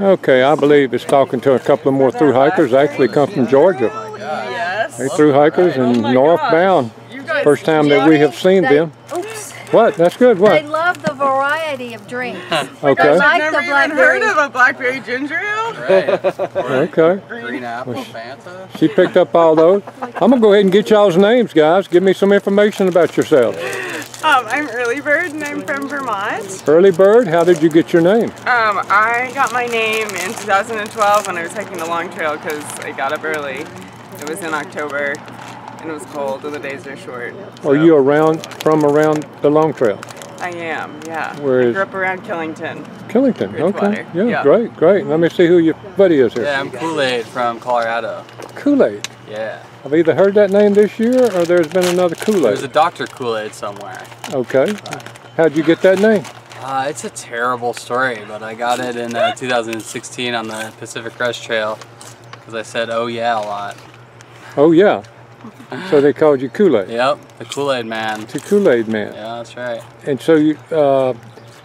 Okay, I believe it's talking to a couple of more through hikers. Actually come from Georgia. Yes. They through hikers and northbound. First time that we have seen them. Oops. What? That's good. They What? love the variety of drinks. Okay. They like I've the never even blackberry. heard of a blackberry ginger ale. Right. Okay. Green apple, Fanta. She picked up all those. I'm gonna go ahead and get y'all's names, guys. Give me some information about yourselves. I'm Early Bird and I'm from Vermont. Early Bird, how did you get your name? I got my name in 2012 when I was hiking the Long Trail because I got up early. It was in October and it was cold and the days are short. So. Are you from around the Long Trail? I am, yeah. Where I is- grew up around Killington. Killington, okay. Bridgewater. Yeah, Yeah. great, great. Let me see who your buddy is here. Yeah, I'm Kool-Aid from Colorado. Kool-Aid. Yeah. I've either heard that name this year or there's been another There's a Kool-Aid. Dr. Kool-Aid somewhere. Okay. How'd you get that name? It's a terrible story, but I got it in 2016 on the Pacific Crest Trail because I said, "Oh yeah," a lot. Oh yeah. So they called you Kool-Aid. Yep, the Kool-Aid Man. The Kool-Aid Man. Yeah, that's right. And so you,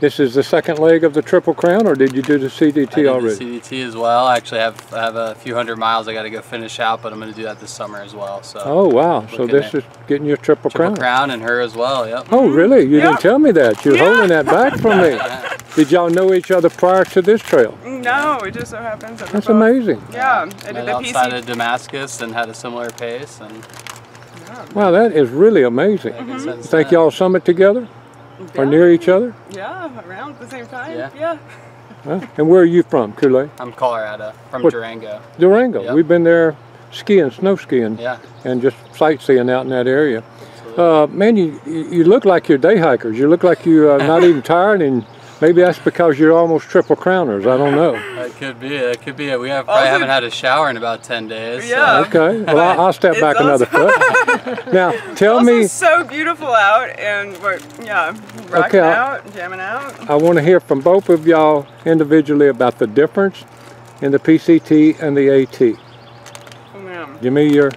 this is the second leg of the Triple Crown, or did you do the CDT I did already? the CDT as well. I actually have a few hundred miles I got to go finish out, but I'm going to do that this summer as well. So. Oh wow! So Looking this is getting your Triple Crown. Crown and her as well. Yep. Oh really? You Yeah. didn't tell me that. You're holding that back from me. Did y'all know each other prior to this trail? No, it just so happens that we're That's both- amazing. Yeah, I Met did the outside PC. of Damascus and had a similar pace, and Wow, that is really amazing. since Think then- y'all summit together or near each other? Yeah, around at the same time. Yeah. Yeah. Huh? And where are you from, Kool-Aid? I'm Colorado, from What- Durango. Durango. Yep. We've been there skiing, snow skiing, Yeah. and just sightseeing out in that area. Man, you look like you're day hikers. You look like you're not even tired, and maybe that's because you're almost Triple Crowners. I don't know. That could be it. That could be it. We probably Also- haven't had a shower in about 10 days. Yeah. Okay. Well, I'll step It's back another also- foot. Now, tell Also me. so beautiful out and we're rocking Okay, out, jamming out. I want to hear from both of y'all individually about the difference in the PCT and the AT. Oh, man. Give me your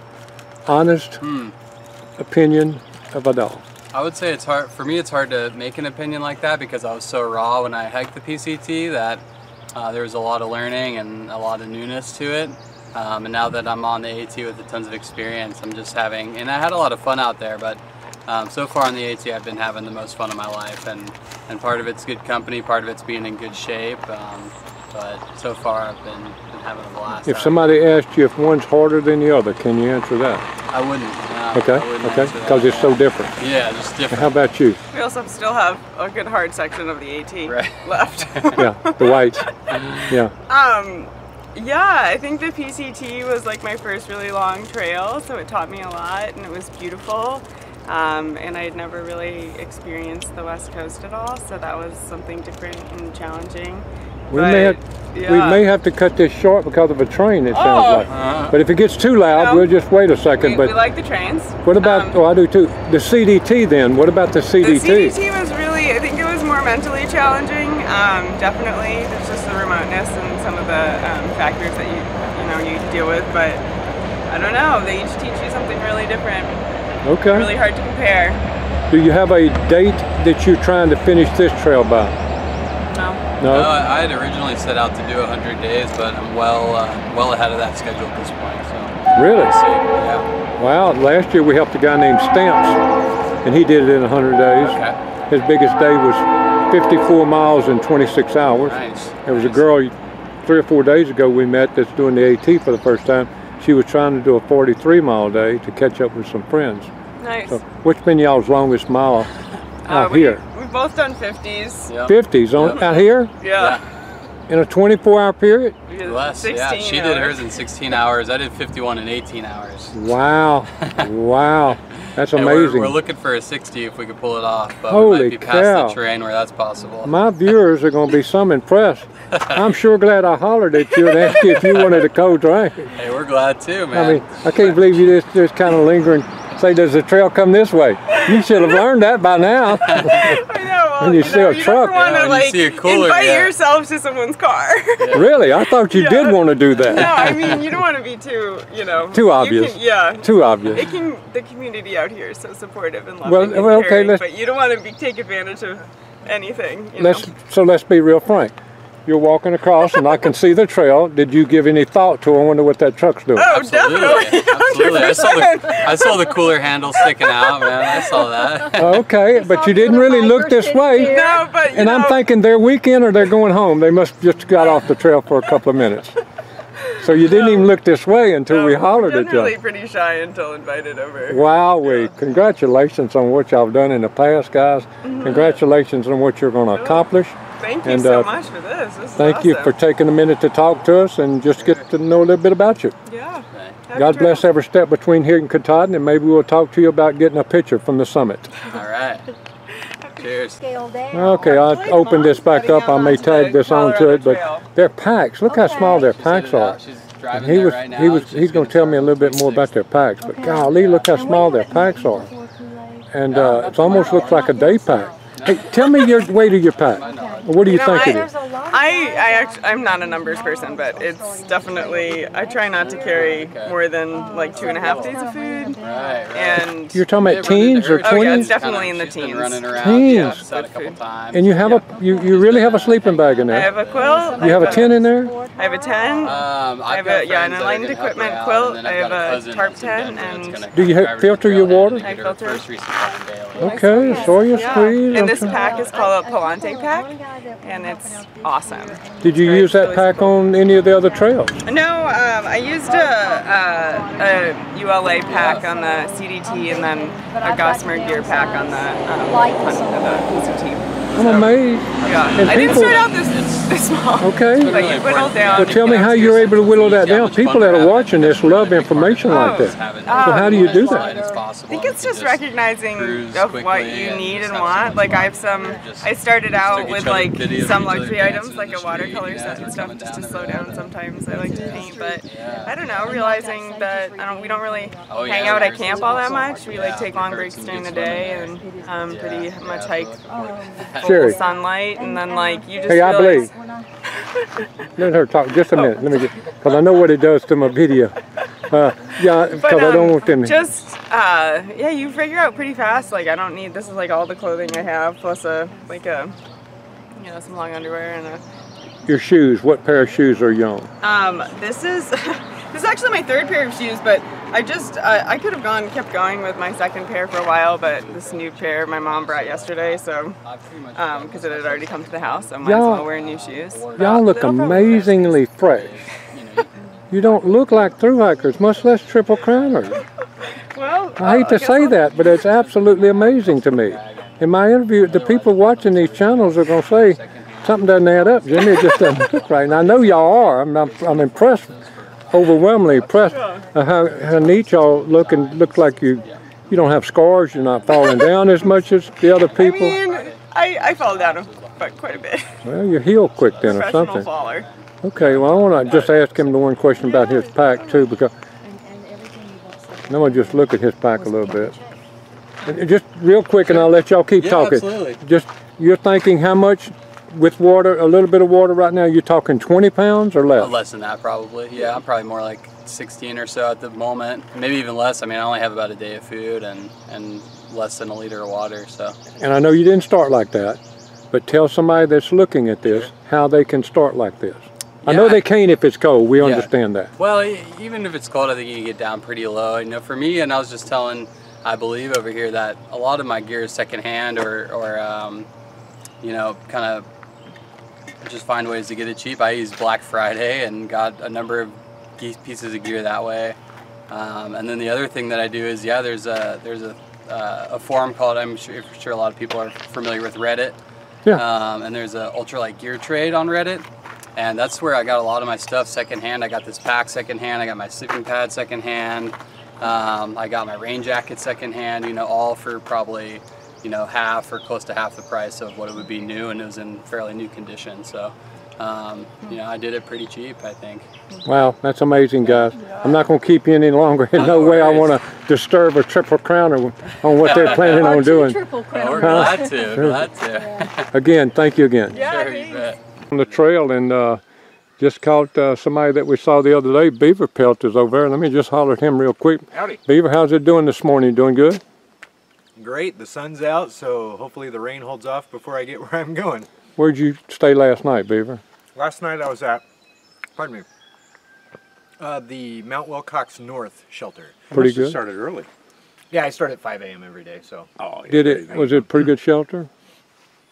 honest opinion of it all. I would say it's hard, for me it's hard to make an opinion like that because I was so raw when I hiked the PCT that there was a lot of learning and a lot of newness to it. And now that I'm on the AT with tons of experience, I'm just having, and I had a lot of fun out there, but so far on the AT I've been having the most fun of my life, and part of it's good company, part of it's being in good shape, but so far I've been having a blast. If somebody asked you if one's harder than the other, can you answer that? I wouldn't. Okay, I wouldn't okay, answer that. because it's so different. Yeah, just And different. how about you? We also still have a good hard section of the AT Right. left. Yeah, the whites. Yeah. Yeah, I think the PCT was like my first really long trail, so it taught me a lot and it was beautiful. And I had never really experienced the West Coast at all, so that was something different and challenging. We may have to cut this short because of a train, it sounds like. But if it gets too loud, No. we'll just wait a second. we But like the trains. what about, oh, I do too. The CDT then, what about the The CDT? CDT was really, I think it was more mentally challenging. Definitely, there's just the remoteness and some of the factors that you deal with. But I don't know, they each teach you something really different. Okay. Really hard to compare. Do you have a date that you're trying to finish this trail by? No. No? I had originally set out to do 100 days, but I'm well ahead of that schedule at this point. So Really? we'll see. Yeah. Wow, last year we helped a guy named Stamps, and he did it in 100 days. Okay. His biggest day was 54 miles in 26 hours. Nice. There was a girl 3 or 4 days ago we met that's doing the AT for the first time. She was trying to do a 43-mile day to catch up with some friends. Nice. So, what's been y'all's longest mile out here? We've both done 50s. Yep. 50s on, out here Yeah. in a 24-hour period? We did Less. Yeah. 16 She did hers hours. in 16 hours. I did 51 in 18 hours. Wow, wow, that's And amazing. we're looking for a 60 if we could pull it off, but we Holy might be past cow. the terrain where that's possible. My viewers are going to be some impressed. I'm sure glad I hollered at you and asked you if you wanted a cold drink. Hey, we're glad too, man. I mean, I can't believe you just kind of lingering. Say, does the trail come this way? You should have learned that by now. I know. Well, When you see a truck. You never want Yeah, to when you see a cooler, invite yeah. yourself to someone's car. Really? I thought you did want to do No, that. I mean you don't want to be too, Too you obvious. Can, yeah. Too obvious. The community out here is so supportive and loving Well, and okay, caring, let's- but you don't want to take advantage of anything. You know? So let's be real frank. you're walking across and I can see the trail. Did you give any thought to, I wonder what that truck's doing? Oh, Absolutely. definitely. Absolutely. I saw the cooler handle sticking out, man. I saw that. Okay, but you didn't really look this way. No, but And I'm thinking they're weekend or they're going home. They must just got off the trail for a couple of minutes. So you didn't even look this way until we hollered at you. Generally pretty shy until invited over. Wow, congratulations on what y'all have done in the past, guys. Congratulations on what you're going to accomplish. Thank you so much for this. This is Thank you for taking a minute to talk to us and just get to know a little bit about you. Yeah. God bless every step between here and Katahdin, and maybe we'll talk to you about getting a picture from the summit. All right. Cheers. Okay, I'll open this back up. I may tag this onto it, but they're packs. Look how small their packs are. And he's going to tell me a little bit more about their packs, but golly, look how small their packs are. And it almost looks like a day pack. Hey, tell me your weight of your pack. What do you think it is? I'm not a numbers person, but it's definitely, I try not to carry more than like 2.5 days of food. Right. And you're talking about teens or 20s? Oh yeah, it's definitely in the teens. Running around, teens. A couple times. And you have you really have a sleeping bag in there? I have a quilt. You have a tent in there? I have a tent. I have an enlightened equipment quilt. I have a tarp tent. And do you filter your water? I filter. Okay, soy squeeze. And this pack is called a Palante pack, and it's awesome. Did you use that pack on any of the other trails? No, I used a ULA pack on the CDT and then a Gossamer gear pack on the PCT. I'm amazed. Yeah, I didn't start out this small. Okay. But you whittle down. Well, tell me how you're able to whittle that down. People that are watching this love information like that. So how do you do that? I think it's just recognizing of what you need and want. Like I started out with like some luxury items like a watercolor set and stuff just to slow down sometimes. I like to paint, but I don't know, realizing that we don't really hang out at camp all that much. We like take long breaks during the day and pretty much hike full sunlight, and then like you just I believe. Let her talk just a minute. Let me get, because I know what it does to my video. Yeah, because I don't want them. Just yeah, you figure out pretty fast. Like I don't need. This is like all the clothing I have plus some long underwear and Your shoes. What pair of shoes are you on? This is actually my third pair of shoes, but I could have kept going with my second pair for a while, but this new pair my mom brought yesterday, so because it had already come to the house, so I might as well wear new shoes. Y'all look amazingly fresh. You don't look like thru hikers, much less triple crowners. Well, I hate to say that, but it's absolutely amazing to me. In my interview, the people watching these channels are going to say something doesn't add up, Jimmy. It just doesn't look right. And I know y'all are. I'm impressed. Overwhelmingly impressed how neat y'all look, and look like you don't have scars, you're not falling down as much as the other people. I mean, I fall down quite a bit. Well, you heal quick then or something. Faller. Okay, well I want to just ask him the one question about his pack too, because I'm going to just look at his pack a little bit. And just real quick, and I'll let y'all keep talking. Absolutely. Just, you're thinking how much with water, a little bit of water right now, you're talking 20 pounds or less? Less than that probably. Yeah, I'm probably more like 16 or so at the moment. Maybe even less. I mean, I only have about a day of food and less than a liter of water, so. And I know you didn't start like that, but tell somebody that's looking at this how they can start like this. I know they can't if it's cold. We understand that. Well, even if it's cold, I think you can get down pretty low. You know, for me, and I was just telling, I believe over here that a lot of my gear is secondhand or you know, kind of just find ways to get it cheap. I used Black Friday and got a number of pieces of gear that way. And then the other thing that I do is, there's a forum called, I'm sure a lot of people are familiar with Reddit. Yeah. And there's a ultralight gear trade on Reddit. And that's where I got a lot of my stuff secondhand. I got this pack secondhand. I got my sleeping pad secondhand. I got my rain jacket secondhand, you know, all for probably, you know, half or close to half the price of what it would be new, and it was in fairly new condition. So, you know, I did it pretty cheap, I think. Wow, that's amazing, guys. I'm not going to keep you any longer. In no way I want to disturb a triple crowner on what they're planning on doing. We're glad to. Again, thank you again. Yeah, sure, you bet. On the trail, and just caught somebody that we saw the other day. Beaver Pelt is over there. Let me just holler at him real quick. Howdy. Beaver, how's it doing this morning? Doing good? Great. The sun's out, so hopefully the rain holds off before I get where I'm going. Where'd you stay last night, Beaver? Last night I was at, pardon me, the Mount Wilcox North shelter. Pretty Must have good. started early. Yeah, I start at 5 a.m. every day, so. Oh, yeah, Did there you it? go. Was it a pretty good shelter?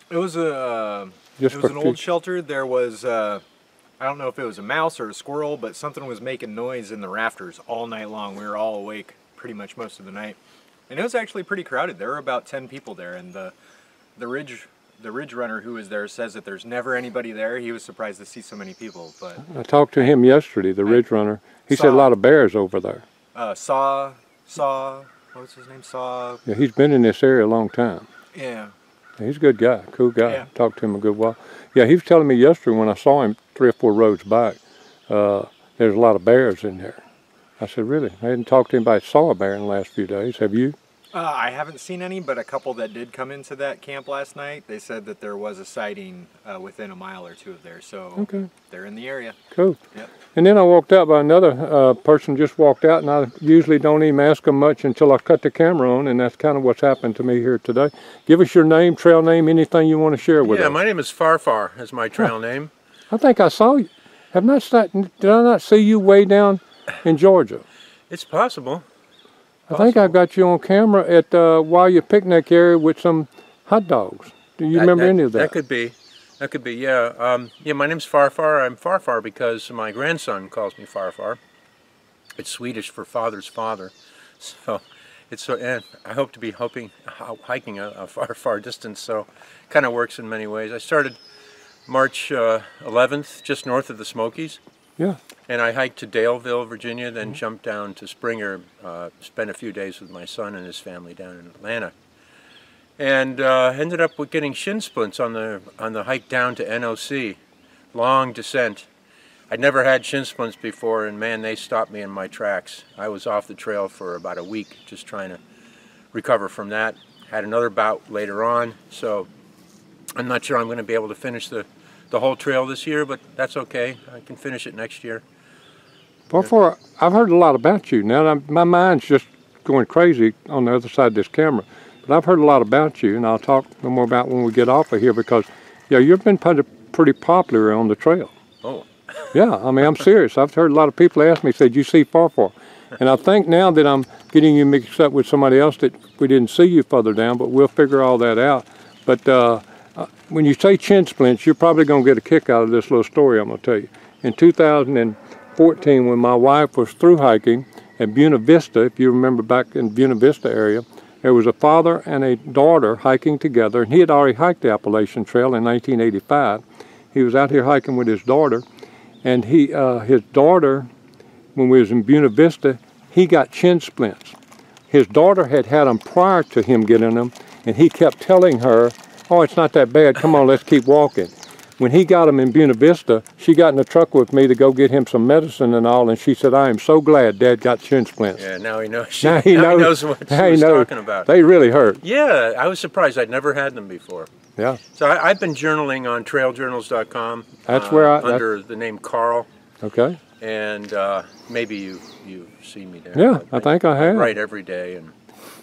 It was a, Just it was for an old kids? shelter. There was, I don't know if it was a mouse or a squirrel, but something was making noise in the rafters all night long. We were all awake pretty much most of the night. And it was actually pretty crowded. There were about 10 people there, and the ridge runner who was there says that there's never anybody there. He was surprised to see so many people, but I talked to him yesterday, the ridge runner. He said a Saw. lot of bears over there. Saw, what was his name? Saw, Yeah, he's been in this area a long time. yeah. He's a good guy, cool guy. Yeah. Talked to him a good while. Yeah, he was telling me yesterday when I saw him 3 or 4 roads back, there's a lot of bears in there. I said, really? I hadn't talked to anybody that saw a bear in the last few days. Have you? I haven't seen any, but a couple that did come into that camp last night, they said that there was a sighting within a mile or 2 of there, so Okay, they're in the area. cool. Yep. And then I walked out by another person just walked out, and I usually don't even ask them much until I cut the camera on, and that's kind of what's happened to me here today. Give us your name, trail name, anything you want to share with us. Yeah, my name is Farfar, is my trail name. I think I saw you. Did I not see you way down in Georgia? It's possible. I think I got you on camera at while your picnic area with some hot dogs. Do you remember any of that? That could be. That could be, yeah. Yeah, my name's Farfar. I'm Farfar because my grandson calls me Farfar. It's Swedish for father's father. So it's, and I hope to be hiking a far, far distance, so kind of works in many ways. I started March 11th, just north of the Smokies. Yeah. And I hiked to Daleville, Virginia, then jumped down to Springer, spent a few days with my son and his family down in Atlanta. And ended up with getting shin splints on the hike down to NOC. Long descent. I'd never had shin splints before, and man, they stopped me in my tracks. I was off the trail for about a week just trying to recover from that. Had another bout later on, so I'm not sure I'm going to be able to finish the whole trail this year, but that's okay. I can finish it next year. Before, I've heard a lot about you. Now, my mind's just going crazy on the other side of this camera. But I've heard a lot about you, and I'll talk a little more about when we get off of here because, yeah, you've been pretty popular on the trail. Oh. Yeah, I mean, I'm serious. I've heard a lot of people ask me, said, you see Farfar? And I think now that I'm getting you mixed up with somebody else that we didn't see you further down, but we'll figure all that out. But when you say chin splints, you're probably going to get a kick out of this little story I'm going to tell you. In 2014, when my wife was through hiking at Buena Vista, if you remember back in Buena Vista area, there was a father and a daughter hiking together, and he had already hiked the Appalachian Trail in 1985. He was out here hiking with his daughter, and his daughter, when we was in Buena Vista, he got chin splints. His daughter had had them prior to him getting them, and he kept telling her, oh, it's not that bad, come on, let's keep walking. When he got them in Buena Vista, she got in the truck with me to go get him some medicine and all, and she said, I am so glad Dad got shin splints. Yeah, now he knows. Now he knows what she was talking about. They really hurt. Yeah, I was surprised. I'd never had them before. Yeah. So I've been journaling on trailjournals.com. That's where under the name Carl. Okay. And maybe you've seen me there. Yeah, I think I have. I write every day. And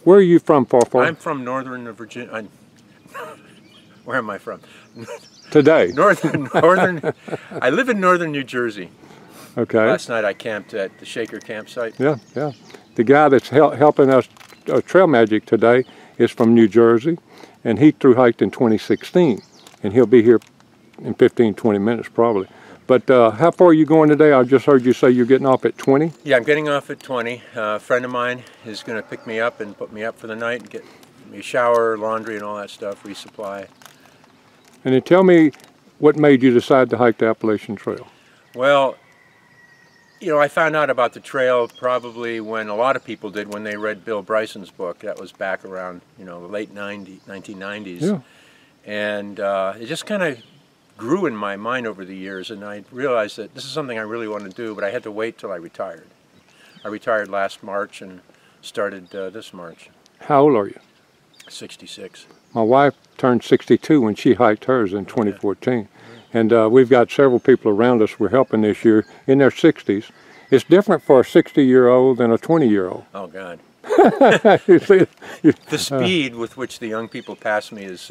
where are you from, Farfar? I'm from northern Virginia. Where am I from? Today. Northern. I live in northern New Jersey. Okay. Last night I camped at the Shaker campsite. Yeah, yeah. The guy that's helping us Trail Magic today is from New Jersey, and he through hiked in 2016, and he'll be here in 15, 20 minutes probably. But how far are you going today? I just heard you say you're getting off at 20? Yeah, I'm getting off at 20. A friend of mine is going to pick me up and put me up for the night and get me a shower, laundry, and all that stuff, resupply. And then tell me what made you decide to hike the Appalachian Trail? Well, you know, I found out about the trail probably when a lot of people did when they read Bill Bryson's book. That was back around, you know, the late 1990s. Yeah. And it just kind of grew in my mind over the years, and I realized that this is something I really want to do, but I had to wait till I retired. I retired last March and started this March. How old are you? 66. My wife turned 62 when she hiked hers in 2014. And we've got several people around us we're helping this year in their 60s. It's different for a 60-year-old than a 20-year-old. Oh, God. You see, The speed with which the young people pass me is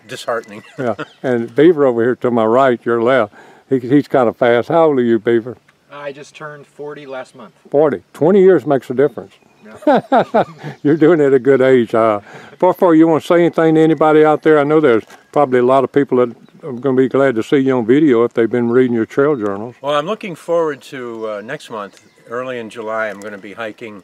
disheartening. yeah, and Beaver over here to my right, your left, He's kind of fast. How old are you, Beaver? I just turned 40 last month. 40. 20 years makes a difference. Yeah. You're doing it at a good age. Before you want to say anything to anybody out there, I know there's probably a lot of people that are going to be glad to see you on video if they've been reading your trail journals. Well, I'm looking forward to next month, early in July, I'm going to be hiking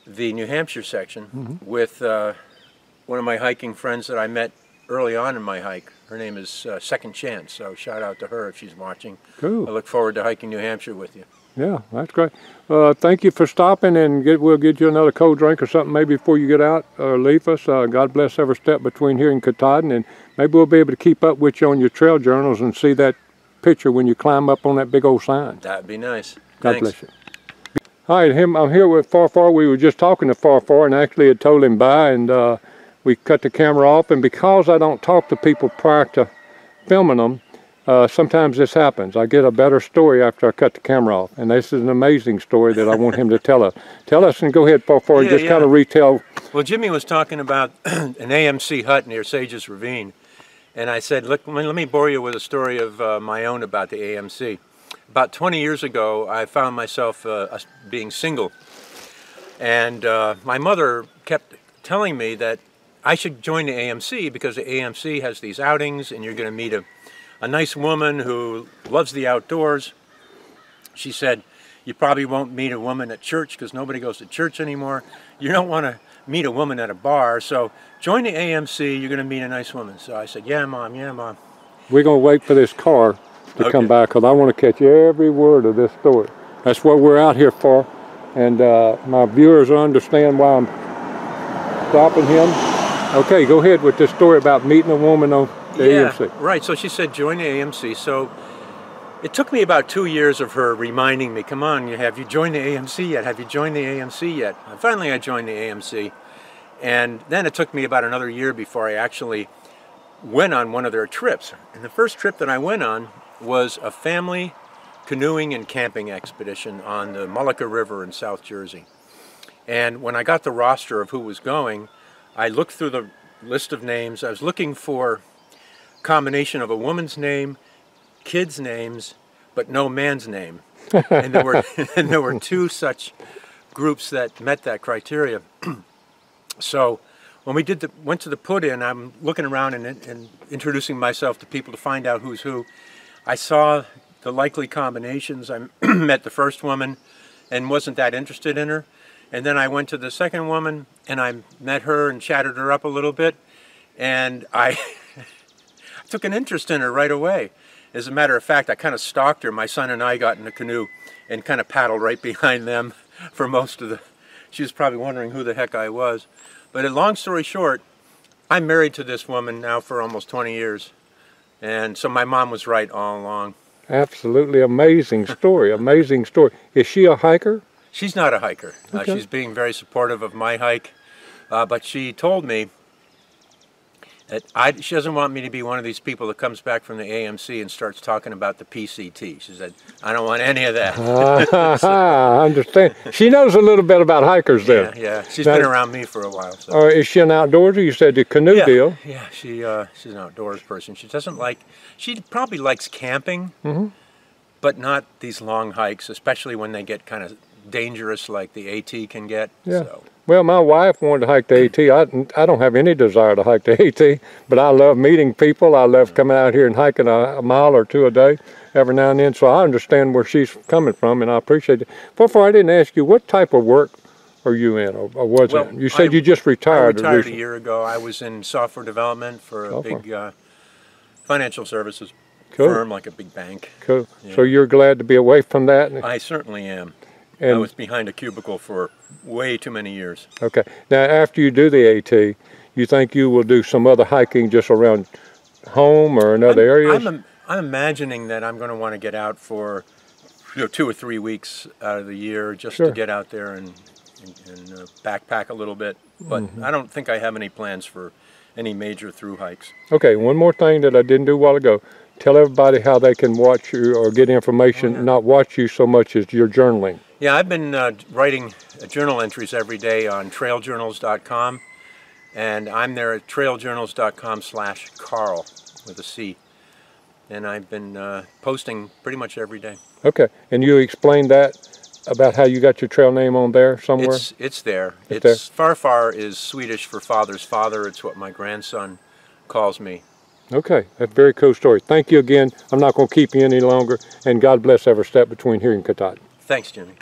the New Hampshire section with one of my hiking friends that I met early on in my hike. Her name is Second Chance, so shout out to her if she's watching. Cool. I look forward to hiking New Hampshire with you. Yeah, that's great. Thank you for stopping, and we'll get you another cold drink or something maybe before you get out or leave us. God bless every step between here and Katahdin, and maybe we'll be able to keep up with you on your trail journals and see that picture when you climb up on that big old sign. That'd be nice. God Thanks. bless you. All right, I'm here with Farfar. We were just talking to Farfar and actually had told him bye, and we cut the camera off. And because I don't talk to people prior to filming them, sometimes this happens. I get a better story after I cut the camera off, and this is an amazing story that I want him to tell us. Tell us, and go ahead, Farfar, just kind of retell. Well, Jimmy was talking about an AMC hut near Sages Ravine, and I said, look, let me bore you with a story of my own about the AMC. About 20 years ago, I found myself being single, and my mother kept telling me that I should join the AMC because the AMC has these outings, and you're going to meet a nice woman who loves the outdoors. She said, you probably won't meet a woman at church because nobody goes to church anymore. You don't want to meet a woman at a bar, so join the AMC, you're going to meet a nice woman. So I said, yeah, Mom, yeah, Mom. We're going to wait for this car to come back because I want to catch every word of this story. That's what we're out here for, and my viewers will understand why I'm stopping him. Okay, go ahead with this story about meeting a woman on the AMC. Right, so she said join the AMC. So it took me about 2 years of her reminding me, come on, have you joined the AMC yet? Have you joined the AMC yet? And finally I joined the AMC, and then it took me about another year before I actually went on one of their trips. And the first trip that I went on was a family canoeing and camping expedition on the Mullica River in South Jersey. And when I got the roster of who was going, I looked through the list of names. I was looking for a combination of a woman's name, kids' names, but no man's name. And there were two such groups that met that criteria. So when we went to the put-in, I'm looking around and introducing myself to people to find out who's who. I saw the likely combinations. I met the first woman and wasn't that interested in her. And then I went to the second woman and I met her and chatted her up a little bit. And I took an interest in her right away. As a matter of fact, I kind of stalked her. My son and I got in a canoe and kind of paddled right behind them for most of the... She was probably wondering who the heck I was. But long story short, I'm married to this woman now for almost 20 years. And so my mom was right all along. Absolutely amazing story, amazing story. Is she a hiker? She's not a hiker. Okay. She's being very supportive of my hike. But she told me that she doesn't want me to be one of these people that comes back from the AMC and starts talking about the PCT. She said, I don't want any of that. I understand. She knows a little bit about hikers then. Yeah. She's been around me for a while. So. Is she an outdoorsy? You said the canoe deal. Yeah, she's an outdoors person. She doesn't like, she probably likes camping, but not these long hikes, especially when they get kind of dangerous like the AT can get. Yeah. So. Well, my wife wanted to hike the AT. I don't have any desire to hike the AT, but I love meeting people. I love coming out here and hiking a mile or two a day every now and then. So I understand where she's coming from, and I appreciate it. Before I didn't ask you, what type of work are you in, or was it? You said you just retired. I retired a year ago. I was in software development for a big financial services firm, like a big bank. Cool. Yeah. So you're glad to be away from that? I certainly am. And I was behind a cubicle for way too many years. Okay. Now, after you do the AT, you think you will do some other hiking just around home or in other areas? I'm imagining that I'm going to want to get out for 2 or 3 weeks out of the year just to get out there and backpack a little bit. But I don't think I have any plans for any major through hikes. Okay, one more thing that I didn't do a while ago. Tell everybody how they can watch you or get information, not watch you so much as your journaling. Yeah, I've been writing journal entries every day on trailjournals.com, and I'm there at trailjournals.com/Carl with a C. and I've been posting pretty much every day. Okay, and you explained that about how you got your trail name on there somewhere? It's there. It's there? Farfar is Swedish for father's father. It's what my grandson calls me. Okay, that's a very cool story. Thank you again. I'm not going to keep you any longer, and God bless every step between here and Katahdin. Thanks, Jimmy.